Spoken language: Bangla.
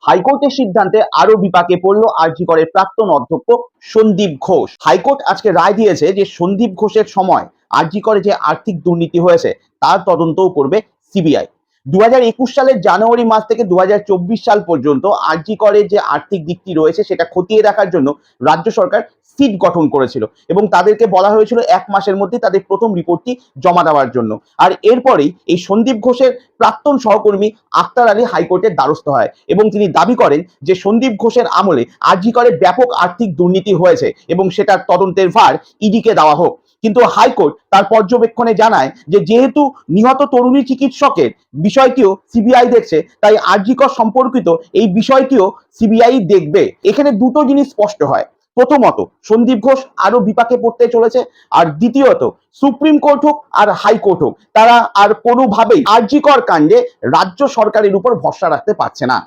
হাইকোর্টের সিদ্ধান্তে আরো বিপাকে পড়ল আরজি করের প্রাক্তন অধ্যক্ষ সন্দীপ ঘোষ। হাইকোর্ট আজকে রায় দিয়েছে যে সন্দীপ ঘোষের সময় আরজি করে যে আর্থিক দুর্নীতি হয়েছে তার তদন্তও করবে সিবিআই। 2021 সালের জানুয়ারি মাস থেকে 2024 সাল পর্যন্ত আরজি করের যে আর্থিক দিকটি রয়েছে সেটা খতিয়ে দেখার জন্য রাজ্য সরকার সিট গঠন করেছিল এবং তাদেরকে বলা হয়েছিল 1 মাসের মধ্যে তাদের প্রথম রিপোর্টটি জমা দেওয়ার জন্য। আর এরপরেই এই সন্দীপ ঘোষের প্রাক্তন সহকর্মী আক্তার আলী হাইকোর্টের দ্বারস্থ হয় এবং তিনি দাবি করেন যে সন্দীপ ঘোষের আমলে আরজি করে ব্যাপক আর্থিক দুর্নীতি হয়েছে এবং সেটার তদন্তের ভার ইডিকে দেওয়া হোক। কিন্তু হাইকোর্ট তার পর্যবেক্ষণে জানায় যে যেহেতু নিহত তরুণী চিকিৎসকের বিষয়টিও সিবিআই দেখছে, তাই আরজি কর সম্পর্কিত এই বিষয়টিও সিবিআই দেখবে। এখানে দুটো জিনিস স্পষ্ট হয়। প্রথমত, সন্দীপ ঘোষ আরো বিপাকে পড়তে চলেছে, আর দ্বিতীয়ত সুপ্রিম কোর্ট হোক আর হাইকোর্ট হোক তারা আর কোনোভাবেই আরজি কর কাণ্ডে রাজ্য সরকারের উপর ভরসা রাখতে পারছে না।